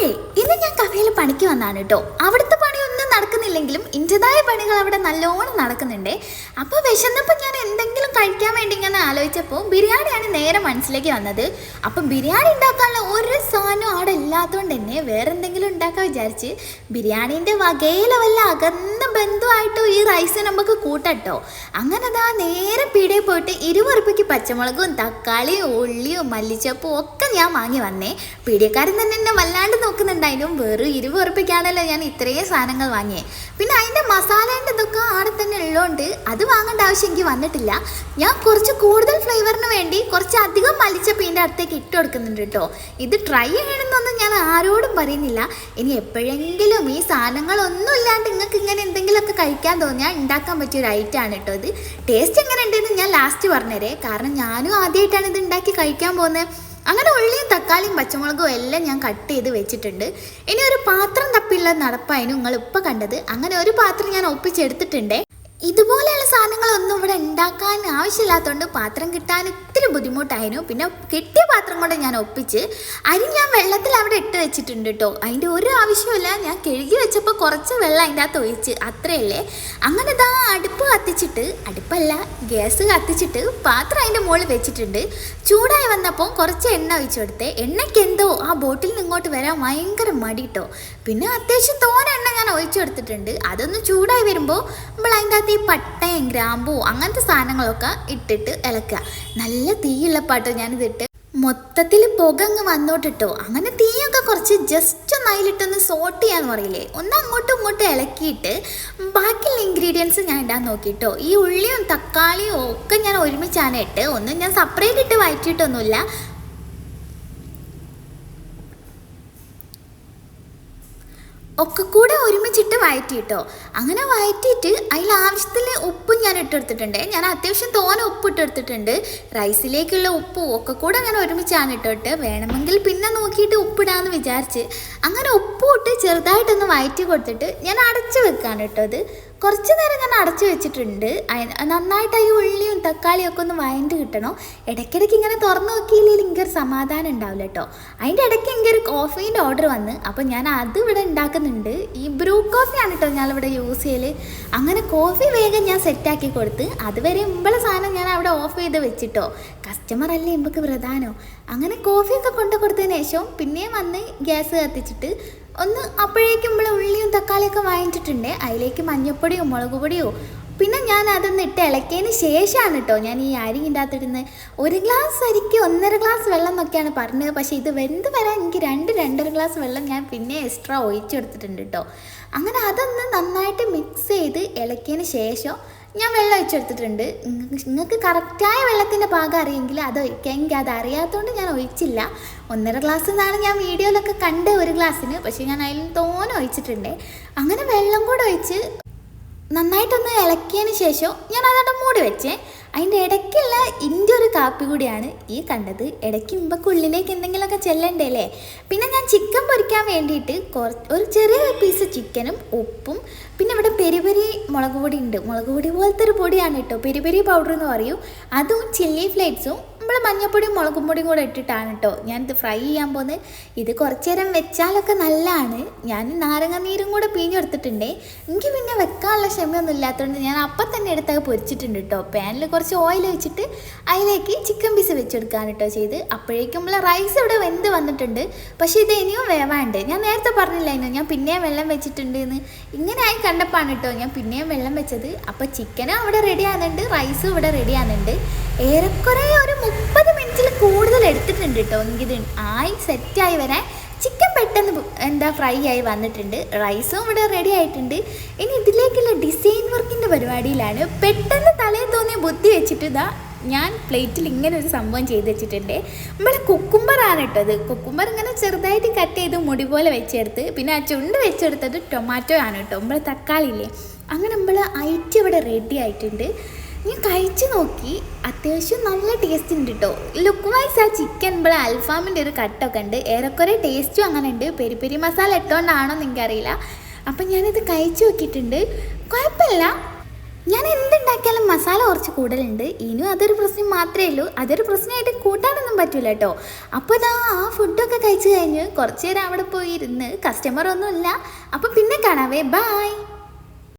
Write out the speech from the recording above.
Okay, ഇന്ന് ഞാൻ കഫേയിൽ പണിക്ക് വന്നാണ് കേട്ടോ. അവിടുത്തെ പണിയൊന്നും നടക്കുന്നില്ലെങ്കിലും ഇന്റേതായ പണികൾ അവിടെ നല്ലോണം നടക്കുന്നുണ്ട്. അപ്പോൾ വിശന്നപ്പോൾ ഞാൻ എന്തെങ്കിലും കഴിക്കാൻ വേണ്ടി ഇങ്ങനെ ആലോചിച്ചപ്പോൾ ബിരിയാണിയാണ് നേരെ മനസ്സിലേക്ക് വന്നത്. അപ്പം ബിരിയാണി ഉണ്ടാക്കാനുള്ള ഒരു സാധനം അവിടെ ഇല്ലാത്തതുകൊണ്ട് തന്നെ വേറെ എന്തെങ്കിലും ഉണ്ടാക്കാൻ വിചാരിച്ച് ബിരിയാണീൻ്റെ വകയിലെ വല്ല അകന്ന ബന്ധുവായിട്ടോ ഈ റൈസ് നമുക്ക് കൂട്ടട്ടോ. അങ്ങനെ അതാ നേരെ പീടികയിൽ പോയിട്ട് 20 ഉറുപ്പിക്ക് പച്ചമുളകും തക്കാളിയും ഉള്ളിയും മല്ലിച്ചപ്പും ഒക്കെ ഞാൻ വാങ്ങി വന്നേ. പീടികക്കാരൻ തന്നെ എന്നെ വല്ലാണ്ട് നോക്കുന്നുണ്ടായിരുന്നു. വെറും 20 ഉറുപ്പിക്കാണല്ലോ ഞാൻ ഇത്രയും സാധനങ്ങൾ വാങ്ങിയേ. പിന്നെ അതിൻ്റെ മസാലേൻ്റെ ഇതൊക്കെ അവിടെ തന്നെ ഉള്ളതുകൊണ്ട് അത് വാങ്ങേണ്ട ആവശ്യം എനിക്ക് വന്നിട്ടില്ല. ഞാൻ കുറച്ച് കൂടുതൽ ഫ്ലേവറിന് വേണ്ടി കുറച്ച് അധികം മല്ലിച്ചപ്പീൻ്റെ അടുത്തേക്ക് ഇട്ട് കൊടുക്കുന്നുണ്ട് കേട്ടോ. ഇത് ട്രൈ ചെയ്യണമെന്നൊന്നും ഞാൻ ആരോടും പറയുന്നില്ല. ഇനി എപ്പോഴെങ്കിലും ഈ സാധനങ്ങളൊന്നും ഇല്ലാണ്ട് നിങ്ങൾക്ക് ഇങ്ങനെ എന്തെങ്കിലുമൊക്കെ കഴിക്കാൻ തോന്നിയാൽ ഉണ്ടാക്കാൻ പറ്റിയൊരു ഐറ്റമാണ് കേട്ടോ ഇത്. ടേസ്റ്റ് എങ്ങനെ ഉണ്ടെന്ന് ഞാൻ ലാസ്റ്റ് പറഞ്ഞുതരേ, കാരണം ഞാനും ആദ്യമായിട്ടാണ് ഇത് ഉണ്ടാക്കി കഴിക്കാൻ പോകുന്നത്. അങ്ങനെ ഉള്ളിയും തക്കാളിയും പച്ചമുളകും എല്ലാം ഞാൻ കട്ട് ചെയ്ത് വെച്ചിട്ടുണ്ട്. ഇനി ഒരു പാത്രം തപ്പിയുള്ള നടപ്പായിരുന്നു നിങ്ങൾ ഇപ്പോൾ കണ്ടത്. അങ്ങനെ ഒരു പാത്രം ഞാൻ ഒപ്പിച്ചെടുത്തിട്ടുണ്ട്. ഇതുപോലെയുള്ള സാധനങ്ങളൊന്നും ഇവിടെ ഉണ്ടാക്കാൻ ആവശ്യമില്ലാത്തതുകൊണ്ട് പാത്രം കിട്ടാൻ ഇത്തിരി ബുദ്ധിമുട്ടായിരുന്നു. പിന്നെ കിട്ടിയ പാത്രം കൊണ്ട് ഞാൻ ഒപ്പിച്ച് അരി ഞാൻ വെള്ളത്തിൽ അവിടെ ഇട്ട് വെച്ചിട്ടുണ്ട് കേട്ടോ. അതിൻ്റെ ഒരു ആവശ്യമില്ല. ഞാൻ കഴുകി വെച്ചപ്പോൾ കുറച്ച് വെള്ളം അതിൻ്റെ അകത്ത് ഒഴിച്ച് അത്രയല്ലേ. അങ്ങനെ ഇതാ അടുപ്പല്ല ഗ്യാസ് കത്തിച്ചിട്ട് പാത്രം അതിൻ്റെ മുകളിൽ വെച്ചിട്ടുണ്ട്. ചൂടായി വന്നപ്പോൾ കുറച്ച് എണ്ണ ഒഴിച്ചു കൊടുത്തേ. എണ്ണയ്ക്ക് എന്തോ ആ ബോട്ടിൽ നിന്ന് ഇങ്ങോട്ട് വരാൻ ഭയങ്കര മടി കേട്ടോ. പിന്നെ അത്യാവശ്യം തോനെ എണ്ണ ഞാൻ ഒഴിച്ചു കൊടുത്തിട്ടുണ്ട്. അതൊന്ന് ചൂടായി വരുമ്പോൾ നമ്മൾ അതിൻ്റെ ഈ പട്ടയും ഗ്രാമ്പൂ അങ്ങനത്തെ സാധനങ്ങളൊക്കെ ഇട്ടിട്ട് ഇളക്കുക. നല്ല തീയുള്ള പാട്ടോ ഞാനിതിട്ട് മൊത്തത്തിൽ പുക അങ്ങ് വന്നോട്ടിട്ടോ. അങ്ങനെ തീയൊക്കെ കുറച്ച് ജസ്റ്റ് ഒന്ന് അതിലിട്ടൊന്ന് സോട്ട് ചെയ്യാന്ന് പറയില്ലേ, ഒന്ന് അങ്ങോട്ടും ഇങ്ങോട്ടും ഇളക്കിയിട്ട് ബാക്കിയുള്ള ഇൻഗ്രീഡിയൻസ് ഞാൻ ഇടാൻ നോക്കിയിട്ടോ. ഈ ഉള്ളിയും തക്കാളിയും ഒക്കെ ഞാൻ ഒരുമിച്ചാണ് ഇട്ട്, ഒന്നും ഞാൻ സെപ്പറേറ്റ് ഇട്ട് വഴറ്റിയിട്ടൊന്നുമില്ല. ഒക്കെ കൂടെ ഒരുമിച്ചിട്ട് വഴറ്റിയിട്ടോ. അങ്ങനെ വഴറ്റിയിട്ട് അതിൽ ആവശ്യത്തിന് ഉപ്പും ഞാൻ ഇട്ടെടുത്തിട്ടുണ്ട്. ഞാൻ അത്യാവശ്യം തോനെ ഉപ്പ് ഇട്ടെടുത്തിട്ടുണ്ട്. റൈസിലേക്കുള്ള ഉപ്പും ഒക്കെ കൂടെ അങ്ങനെ ഒരുമിച്ചാണ് ഇട്ടോട്ട്. വേണമെങ്കിൽ പിന്നെ നോക്കിയിട്ട് ഉപ്പിടാമെന്ന് വിചാരിച്ച് അങ്ങനെ ഉപ്പും ഇട്ട് ചെറുതായിട്ടൊന്ന് വഴറ്റി കൊടുത്തിട്ട് ഞാൻ അടച്ച് വെക്കാണ് കേട്ടോ. അത് കുറച്ച് നേരം ഞാൻ അടച്ചു വെച്ചിട്ടുണ്ട്. നന്നായിട്ട് ഈ ഉള്ളിയും തക്കാളിയും ഒക്കെ ഒന്ന് വഴണ്ട് കിട്ടണം. ഇടയ്ക്കിടയ്ക്ക് ഇങ്ങനെ തുറന്നു നോക്കിയില്ലെങ്കിൽ എനിക്കൊരു സമാധാനം ഉണ്ടാവില്ല കേട്ടോ. അതിൻ്റെ ഇടയ്ക്ക് എനിക്കൊരു കോഫീൻ്റെ ഓർഡർ വന്ന്, അപ്പോൾ ഞാൻ അത് ഇവിടെ ഉണ്ടാക്കുന്നുണ്ട്. ഈ ബ്രൂ കോഫിയാണ് കേട്ടോ ഞാനിവിടെ യൂസ് ചെയ്യൽ. അങ്ങനെ കോഫി വേഗം ഞാൻ സെറ്റാക്കി കൊടുത്ത് അതുവരെ മുമ്പുള്ള സാധനം ഞാൻ അവിടെ ഓഫ് ചെയ്ത് വെച്ചിട്ടോ. കസ്റ്റമർ അല്ലേ നമുക്ക് പ്രധാനോ. അങ്ങനെ കോഫിയൊക്കെ കൊണ്ടു കൊടുത്തതിന് ശേഷം പിന്നെയും വന്ന് ഗ്യാസ് കത്തിച്ചിട്ട് ഒന്ന് അപ്പോഴേക്കും നമ്മൾ ഉള്ളിയും തക്കാളിയൊക്കെ വാങ്ങിച്ചിട്ടുണ്ട്. അതിലേക്ക് മഞ്ഞൾപ്പൊടിയോ മുളക് പൊടിയോ പിന്നെ ഞാൻ അതൊന്ന് ഇട്ട് ഇളക്കിയതിന് ശേഷമാണ് കേട്ടോ ഞാൻ ഈ അരി ഉണ്ടാത്തിടുന്നത്. 1 ഗ്ലാസ് അരിക്ക് 1.5 ഗ്ലാസ് വെള്ളം എന്നൊക്കെയാണ് പറഞ്ഞത്. പക്ഷേ ഇത് വെന്ത് വരാൻ എനിക്ക് 2-2.5 ഗ്ലാസ് വെള്ളം ഞാൻ പിന്നെ എക്സ്ട്രാ ഒഴിച്ചെടുത്തിട്ടുണ്ട് കേട്ടോ. അങ്ങനെ അതൊന്ന് നന്നായിട്ട് മിക്സ് ചെയ്ത് ഇളക്കിയതിന് ശേഷം ഞാൻ വെള്ളം ഒഴിച്ചെടുത്തിട്ടുണ്ട്. നിങ്ങൾക്ക് കറക്റ്റായ വെള്ളത്തിൻ്റെ പാകം അറിയെങ്കിൽ അത് ഒഴിക്കാം. എനിക്ക് അത് അറിയാത്തതുകൊണ്ട് ഞാൻ ഒഴിച്ചില്ല. 1.5 ഗ്ലാസ് എന്നാണ് ഞാൻ വീഡിയോയിലൊക്കെ കണ്ട് 1 ഗ്ലാസ്സിന്. പക്ഷേ ഞാൻ അതിൽ തോനെ ഒഴിച്ചിട്ടുണ്ട്. അങ്ങനെ വെള്ളം കൂടെ ഒഴിച്ച് നന്നായിട്ടൊന്ന് ഇളക്കിയതിന് ശേഷം ഞാൻ അതോടെ മൂടി വെച്ചേ. അതിൻ്റെ ഇടയ്ക്കുള്ള ഇതിൻ്റെ ഒരു കാപ്പി കൂടിയാണ് ഈ കണ്ടത്. ഇടയ്ക്ക് ഉള്ളിലേക്ക് എന്തെങ്കിലുമൊക്കെ ചെല്ലണ്ടേ അല്ലേ. പിന്നെ ഞാൻ ചിക്കൻ പൊരിക്കാൻ വേണ്ടിയിട്ട് ഒരു ചെറിയ പീസ് ചിക്കനും ഉപ്പും പിന്നെ ഇവിടെ പെരി പെരി മുളക് പൊടി ഉണ്ട്. മുളക് പൊടി പോലത്തെ ഒരു പൊടിയാണ് കേട്ടോ, പെരി പെരി പൗഡർ എന്ന് പറയും. അതും ചില്ലി ഫ്ലേക്സും നമ്മൾ മഞ്ഞൾപ്പൊടിയും മുളകും പൊടിയും കൂടെ ഇട്ടിട്ടാണ് കേട്ടോ ഞാനിത് ഫ്രൈ ചെയ്യാൻ പോകുന്നത്. ഇത് കുറച്ച് നേരം വെച്ചാലൊക്കെ നല്ലതാണ്. ഞാൻ നാരങ്ങ നീരും കൂടെ പിഴിഞ്ഞെടുത്തിട്ടുണ്ട്. എനിക്ക് പിന്നെ വെക്കാനുള്ള ക്ഷമയൊന്നും ഇല്ലാത്തതുകൊണ്ട് ഞാൻ അപ്പം തന്നെ എടുത്തൊക്കെ പൊരിച്ചിട്ടുണ്ട് കേട്ടോ. പാനിൽ കുറച്ച് ഓയിൽ ഒഴിച്ചിട്ട് അതിലേക്ക് ചിക്കൻ പീസ് വെച്ചെടുക്കുകയാണ് കേട്ടോ ചെയ്ത്. അപ്പോഴേക്കും നമ്മൾ റൈസ് ഇവിടെ വെന്ത് വന്നിട്ടുണ്ട്. പക്ഷേ ഇത് ഇനിയും വേവാണ്ട്. ഞാൻ നേരത്തെ പറഞ്ഞില്ലായിരുന്നു ഞാൻ പിന്നെയും വെള്ളം വെച്ചിട്ടുണ്ട് എന്ന്. ഇങ്ങനെ ആയി കണ്ടപ്പാണ് കേട്ടോ ഞാൻ പിന്നെയും വെള്ളം വെച്ചത്. അപ്പോൾ ചിക്കനും അവിടെ റെഡി ആകുന്നുണ്ട്, റൈസും ഇവിടെ റെഡി ആകുന്നുണ്ട്. ഏറെക്കുറെ ഒരു 30 മിനിറ്റിൽ കൂടുതൽ എടുത്തിട്ടുണ്ട് കേട്ടോ എനിക്കിത് ആയി സെറ്റായി വരാൻ. ചിക്കൻ പെട്ടെന്ന് ഫ്രൈ ആയി വന്നിട്ടുണ്ട്. റൈസും ഇവിടെ റെഡി ആയിട്ടുണ്ട്. ഇനി ഇതിലേക്കുള്ള ഡിസൈൻ വർക്കിൻ്റെ പരിപാടിയിലാണ്. പെട്ടെന്ന് തലയിൽ തോന്നിയ ബുദ്ധി വെച്ചിട്ട് ഞാൻ പ്ലേറ്റിൽ ഇങ്ങനെ ഒരു സംഭവം ചെയ്ത് വെച്ചിട്ടുണ്ട്. നമ്മളെ കുക്കുംബറാണ് കേട്ടത്. കുക്കുംബർ ഇങ്ങനെ ചെറുതായിട്ട് കട്ട് ചെയ്ത് മുടി പോലെ വെച്ചെടുത്ത് പിന്നെ ആ ചുണ്ട് വെച്ചെടുത്തത് ടൊമാറ്റോ ആണ് കേട്ടോ. നമ്മൾ തക്കാളി ഇല്ലേ. അങ്ങനെ നമ്മൾ ഐറ്റം ഇവിടെ റെഡി ആയിട്ടുണ്ട്. ഞാൻ കഴിച്ച് നോക്കി, അത്യാവശ്യം നല്ല ടേസ്റ്റ് ഉണ്ട് കേട്ടോ. ലുക്ക് വൈസ് ആ ചിക്കൻ ഇവിടെ അൽഫാമിൻ്റെ ഒരു കട്ടൊക്കെ ഉണ്ട്. ഏറെക്കുറെ ടേസ്റ്റും അങ്ങനെ ഉണ്ട്. പെരി പെരി മസാല ഇട്ടുകൊണ്ടാണോ എന്ന് എനിക്കറിയില്ല. അപ്പം ഞാനിത് കഴിച്ച് നോക്കിയിട്ടുണ്ട്. കുഴപ്പമില്ല, ഞാൻ എന്തുണ്ടാക്കിയാലും മസാല കുറച്ച് കൂടുതലുണ്ട്. ഇനിയും അതൊരു പ്രശ്നം മാത്രമേ ഉള്ളൂ. അതൊരു പ്രശ്നമായിട്ട് കൂട്ടാനൊന്നും പറ്റൂല കേട്ടോ. അപ്പോൾ ഇതാ ആ ഫുഡൊക്കെ കഴിച്ച് കഴിഞ്ഞ് കുറച്ച് നേരം അവിടെ പോയി ഇരുന്ന്, കസ്റ്റമർ ഒന്നും ഇല്ല. അപ്പോൾ പിന്നെ കാണാവേ, ബൈ.